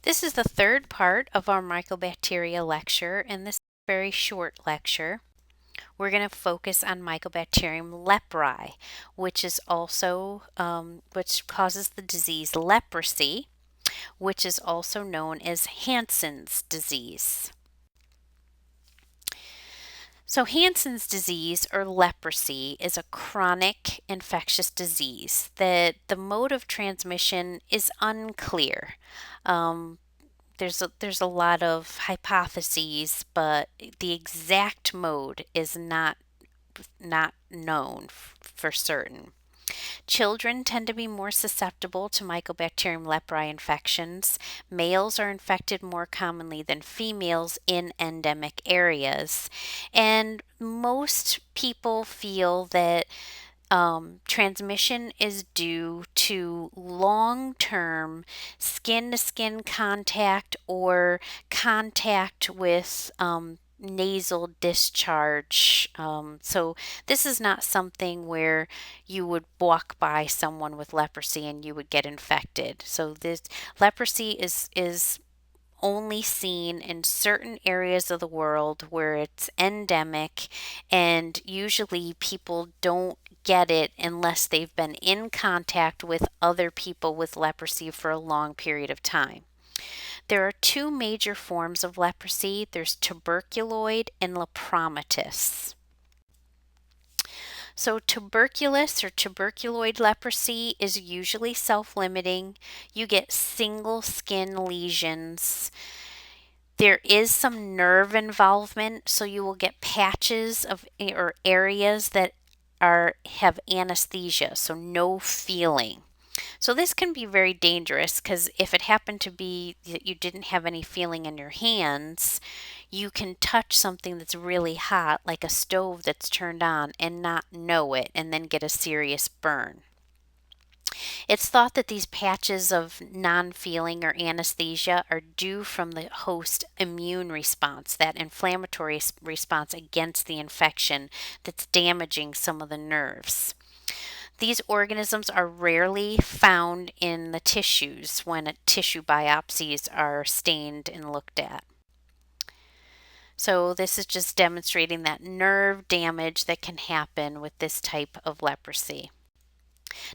This is the third part of our Mycobacteria lecture, and this is a very short lecture. We're going to focus on Mycobacterium leprae, which is also which causes the disease leprosy, which is also known as Hansen's disease. So Hansen's disease or leprosy is a chronic infectious disease that the mode of transmission is unclear. Um, there's a lot of hypotheses, but the exact mode is not known for certain. Children tend to be more susceptible to Mycobacterium leprae infections. Males are infected more commonly than females in endemic areas. And most people feel that transmission is due to long-term skin-to-skin contact or contact with nasal discharge. So this is not something where you would walk by someone with leprosy and you would get infected. So this leprosy is only seen in certain areas of the world where it's endemic, and usually people don't get it unless they've been in contact with other people with leprosy for a long period of time. There are two major forms of leprosy. There's tuberculoid and lepromatous. So tuberculous or tuberculoid leprosy is usually self-limiting. You get single skin lesions. There is some nerve involvement, so you will get patches of or areas that have anesthesia, so no feeling. So this can be very dangerous because if it happened to be that you didn't have any feeling in your hands, you can touch something that's really hot, like a stove that's turned on, and not know it and then get a serious burn. It's thought that these patches of non-feeling or anesthesia are due from the host immune response, that inflammatory response against the infection that's damaging some of the nerves. These organisms are rarely found in the tissues when tissue biopsies are stained and looked at. So this is just demonstrating that nerve damage that can happen with this type of leprosy.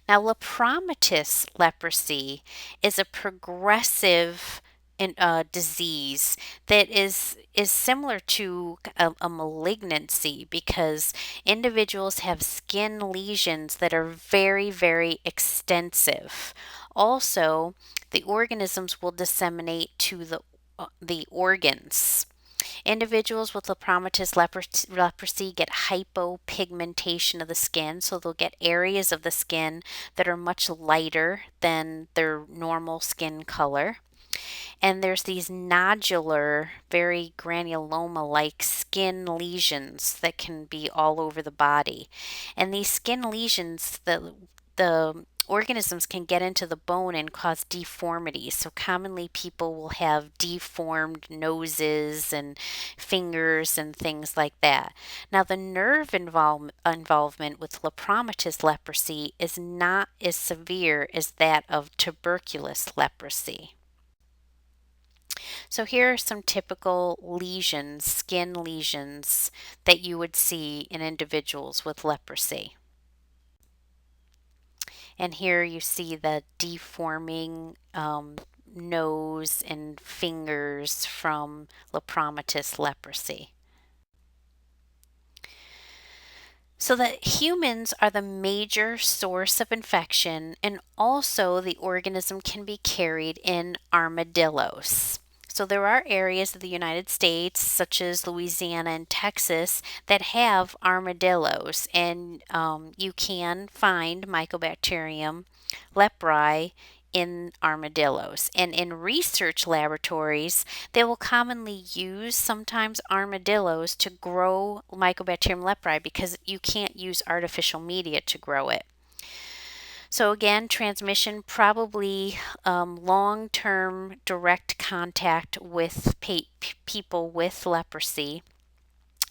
Now, Lepromatous leprosy is a progressive disease that is similar to a malignancy because individuals have skin lesions that are very, very extensive. Also, the organisms will disseminate to the organs. Individuals with lepromatous leprosy get hypopigmentation of the skin, so they'll get areas of the skin that are much lighter than their normal skin color. And there's these nodular, very granuloma-like skin lesions that can be all over the body. And these skin lesions, the organisms can get into the bone and cause deformities. So commonly people will have deformed noses and fingers and things like that. Now the nerve involvement with lepromatous leprosy is not as severe as that of tuberculous leprosy. So here are some typical lesions, skin lesions, that you would see in individuals with leprosy. And here you see the deforming nose and fingers from lepromatous leprosy. So that humans are the major source of infection, and also the organism can be carried in armadillos. So there are areas of the United States, such as Louisiana and Texas, that have armadillos, and you can find Mycobacterium leprae in armadillos. And in research laboratories, they will commonly use sometimes armadillos to grow Mycobacterium leprae because you can't use artificial media to grow it. So again, transmission probably long-term direct contact with people with leprosy.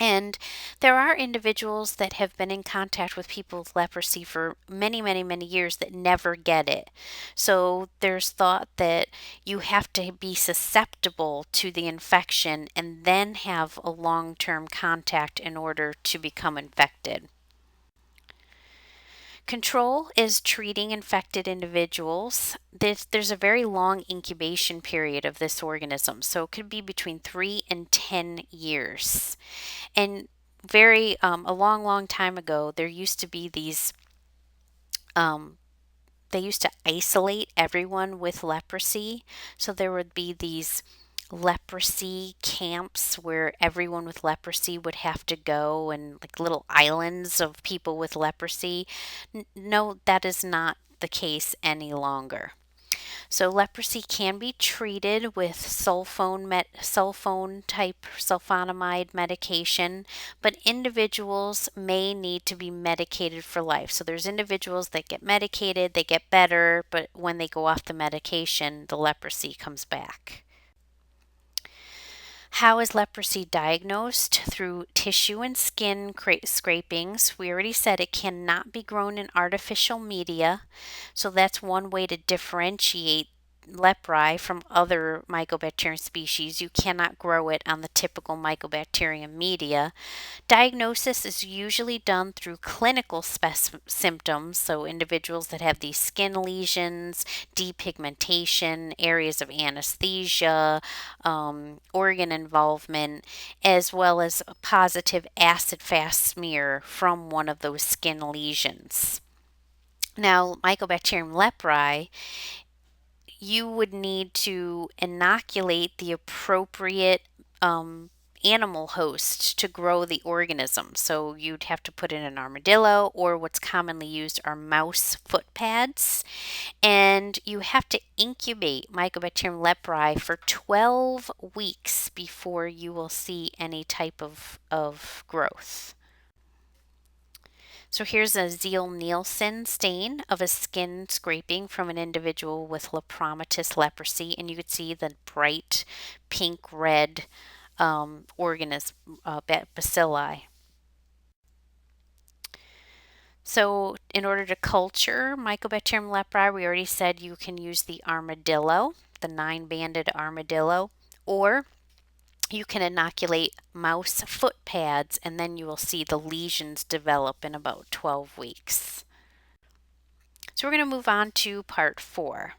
And there are individuals that have been in contact with people with leprosy for many, many, many years that never get it. So there's thought that you have to be susceptible to the infection and then have a long-term contact in order to become infected. Control is treating infected individuals. There's a very long incubation period of this organism, so it could be between 3 and 10 years. And a long, long time ago, there used to be um, they used to isolate everyone with leprosy. So there would be these leprosy camps where everyone with leprosy would have to go, and like little islands of people with leprosy. No, that is not the case any longer. So leprosy can be treated with sulfone type sulfonamide medication, but individuals may need to be medicated for life. So there's individuals that get medicated, they get better, but when they go off the medication, the leprosy comes back. How is leprosy diagnosed? Through tissue and skin scrapings. We already said it cannot be grown in artificial media, so that's one way to differentiate Leprae from other Mycobacterium species. You cannot grow it on the typical Mycobacterium media. Diagnosis is usually done through clinical symptoms, so individuals that have these skin lesions, depigmentation, areas of anesthesia, organ involvement, as well as a positive acid fast smear from one of those skin lesions. Now, Mycobacterium leprae, you would need to inoculate the appropriate animal host to grow the organism. So you'd have to put in an armadillo, or what's commonly used are mouse foot pads. And you have to incubate Mycobacterium leprae for 12 weeks before you will see any type of growth. So here's a Ziehl-Neelsen stain of a skin scraping from an individual with Lepromatous leprosy, and you could see the bright pink-red organism, bacilli. So in order to culture Mycobacterium leprae, we already said you can use the armadillo, the 9-banded armadillo, or you can inoculate mouse foot pads, and then you will see the lesions develop in about 12 weeks. So we're going to move on to part 4.